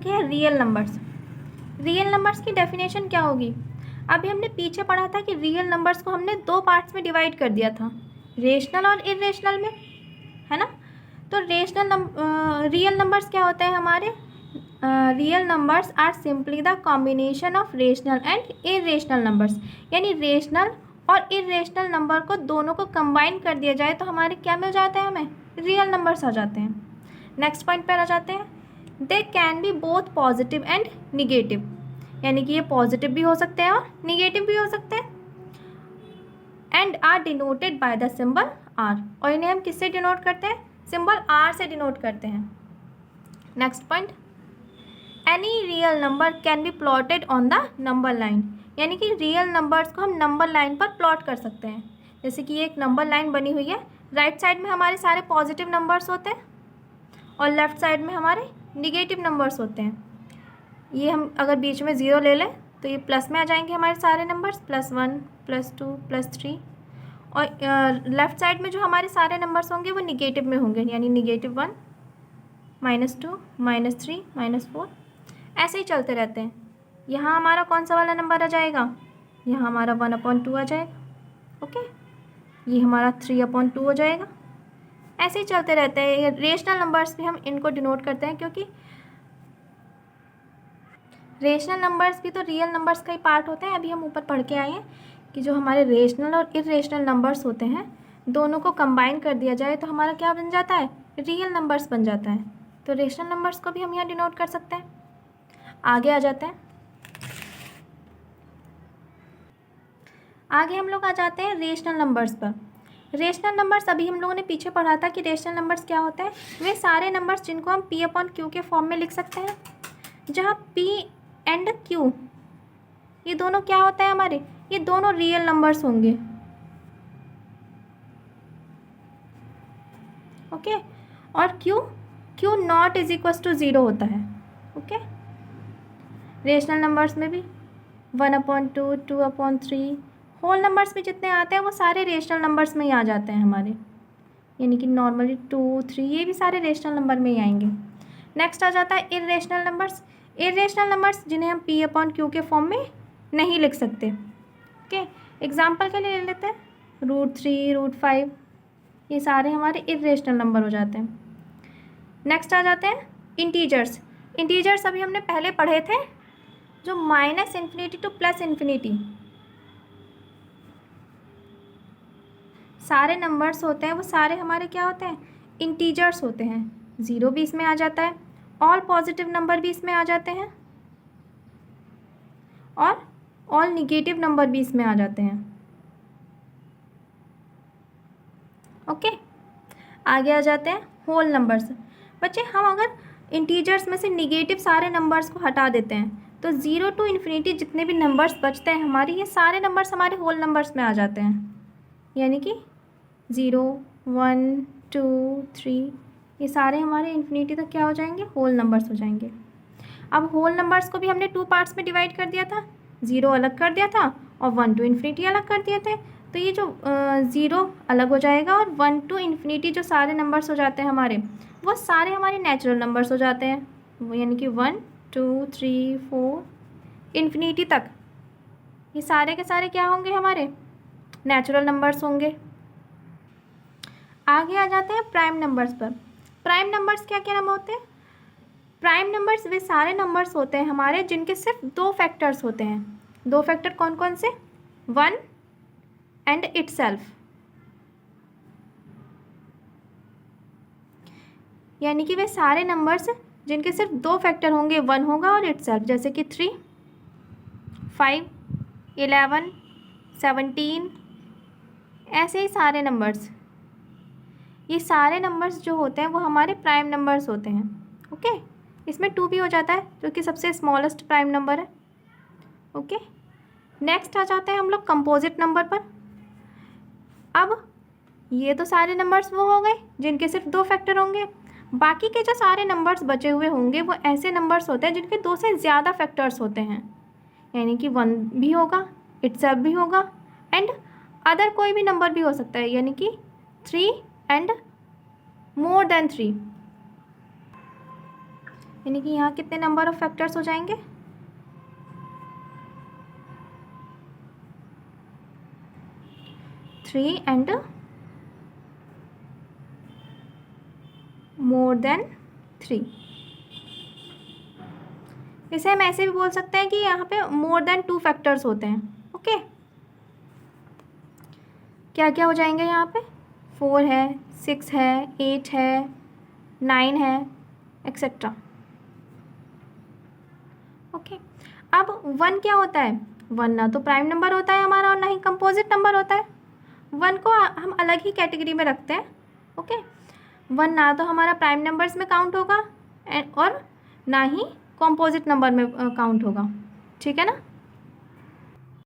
क्या है real numbers. Real numbers की डेफिनेशन क्या होगी? अभी हमने पीछे पढ़ा था कि रियल नंबर्स को हमने दो पार्ट्स में डिवाइड कर दिया था, रेशनल और इरेशनल में, है ना। तो रियल नंबर्स क्या होते हैं हमारे? Real numbers are simply the combination of rational and irrational numbers, यानी रेशनल और इरेशनल नंबर को दोनों को कंबाइन कर दिया जाए तो हमारे क्या मिल जाते हैं? हमें रियल नंबर्स आ जाते हैं। नेक्स्ट पॉइंट पर आ जाते हैं। They can be both positive and negative, यानी कि ये पॉजिटिव भी हो सकते हैं और निगेटिव भी हो सकते हैं। And are denoted by the symbol R, और इन्हें हम किससे डिनोट करते हैं? सिंबल आर से डिनोट करते हैं। Next point, any real number can be plotted on the number line, यानी कि रियल नंबर्स को हम नंबर लाइन पर प्लॉट कर सकते हैं। जैसे कि ये एक नंबर लाइन बनी हुई है, राइट साइड में हमारे सारे पॉजिटिव नंबर्स होते हैं और लेफ्ट साइड में हमारे निगेटिव नंबर्स होते हैं। ये हम अगर बीच में ज़ीरो ले लें तो ये प्लस में आ जाएंगे हमारे सारे नंबर्स, +1 +2 +3, और लेफ़्ट साइड में जो हमारे सारे नंबर्स होंगे वो निगेटिव में होंगे, यानी -1 -2 -3 -4, ऐसे ही चलते रहते हैं। यहाँ हमारा कौन सा वाला नंबर आ जाएगा? यहाँ हमारा 1/2 आ जाएगा। ओके, ये हमारा 3/2 हो जाएगा। ऐसे ही चलते रहते हैं। रेशनल नंबर्स भी हम इनको डिनोट करते हैं, क्योंकि रेशनल नंबर्स भी तो रियल नंबर्स का ही पार्ट होते हैं। अभी हम ऊपर पढ़ के आए हैं कि जो हमारे रेशनल और इरेशनल नंबर्स होते हैं दोनों को कंबाइन कर दिया जाए तो हमारा क्या बन जाता है? रियल नंबर्स बन जाता है। तो रेशनल नंबर्स को भी हम यहाँ डिनोट कर सकते हैं। आगे आ जाते हैं। आगे हम लोग आ जाते हैं रेशनल नंबर्स पर। रेशनल नंबर्स अभी हम लोगों ने पीछे पढ़ा था कि रेशनल नंबर्स क्या होते हैं। वे सारे नंबर्स जिनको हम P/Q के फॉर्म में लिख सकते हैं, जहाँ P एंड Q ये दोनों क्या होता है हमारे? ये दोनों रियल नंबर्स होंगे। ओके, और Q not is equal to 0 होता है। ओके, रेशनल नंबर्स में भी 1/2 2/3 होल नंबर्स भी जितने आते हैं वो सारे रेशनल नंबर्स में ही आ जाते हैं हमारे, यानी कि नॉर्मली 2 3 ये भी सारे रेशनल नंबर में ही आएंगे। नेक्स्ट आ जाता है इरेशनल नंबर्स। इरेशनल नंबर्स जिन्हें हम P/Q के फॉर्म में नहीं लिख सकते। ओके, एग्जाम्पल के लिए ले लेते हैं, √3 √5, ये सारे हमारे इरेशनल नंबर हो जाते हैं। नेक्स्ट आ जाते हैं इंटीजर्स। इंटीजर्स अभी हमने पहले पढ़े थे, जो -∞ टू +∞ सारे नंबर्स होते हैं वो सारे हमारे क्या होते हैं? इंटीजर्स होते हैं। 0 भी इसमें आ जाता है, ऑल पॉजिटिव नंबर भी इसमें आ जाते हैं और ऑल निगेटिव नंबर भी इसमें आ जाते हैं। ओके, आगे आ जाते हैं होल नंबर्स। बच्चे, हम अगर इंटीजर्स में से निगेटिव सारे नंबर्स को हटा देते हैं तो 0 टू ∞ जितने भी नंबर्स बचते हैं हमारे, ये सारे नंबर्स हमारे होल नंबर्स में आ जाते हैं, यानी कि 0 1 2 3 ये सारे हमारे इन्फिनिटी तक क्या हो जाएंगे? होल नंबर्स हो जाएंगे। अब होल नंबर्स को भी हमने 2 पार्ट्स में डिवाइड कर दिया था, 0 अलग कर दिया था और 1 टू ∞ अलग कर दिए थे। तो ये जो 0 अलग हो जाएगा और 1 टू ∞ जो सारे नंबर्स हो जाते हैं हमारे, वो सारे हमारे नेचुरल नंबर्स हो जाते हैं, वो यानी कि 1 2 3 4 ∞ तक ये सारे के सारे क्या होंगे? हमारे नेचुरल नंबर्स होंगे। आगे आ जाते हैं प्राइम नंबर्स पर। प्राइम नंबर्स क्या क्या नाम होते हैं? प्राइम नंबर्स वे सारे नंबर्स होते हैं हमारे जिनके सिर्फ 2 फैक्टर्स होते हैं। 2 फैक्टर कौन कौन से? 1 एंड इटसेल्फ, यानी कि वे सारे नंबर्स जिनके सिर्फ 2 फैक्टर होंगे, 1 होगा और इटसेल्फ, जैसे कि 3 5 11 17, ऐसे ही सारे नंबर्स। ये सारे नंबर्स जो होते हैं वो हमारे प्राइम नंबर्स होते हैं। ओके, इसमें 2 भी हो जाता है जो कि सबसे स्मॉलेस्ट प्राइम नंबर है। ओके, नेक्स्ट आ जाते हैं हम लोग कंपोजिट नंबर पर। अब ये तो सारे नंबर्स वो हो गए जिनके सिर्फ 2 फैक्टर होंगे। बाकी के जो सारे नंबर्स बचे हुए होंगे वो ऐसे नंबर्स होते हैं जिनके 2 से ज़्यादा फैक्टर्स होते हैं, यानी कि 1 भी होगा, इटसेल्फ भी होगा एंड अदर कोई भी नंबर भी हो सकता है, यानी कि 3 एंड मोर देन 3, यानी कि यहाँ कितने नंबर ऑफ फैक्टर्स हो जाएंगे? 3 एंड मोर देन 3। इसे हम ऐसे भी बोल सकते हैं कि यहाँ पे मोर देन 2 फैक्टर्स होते हैं। ओके, क्या क्या हो जाएंगे यहाँ पे? 4 है, 6 है, 8 है, 9 है, एक्सेट्रा। ओके, अब 1 क्या होता है? 1 ना तो प्राइम नंबर होता है हमारा और ना ही कंपोजिट नंबर होता है। 1 को हम अलग ही कैटेगरी में रखते हैं। ओके, 1 ना तो हमारा प्राइम नंबर्स में काउंट होगा और ना ही कंपोजिट नंबर में काउंट होगा। ठीक है ना?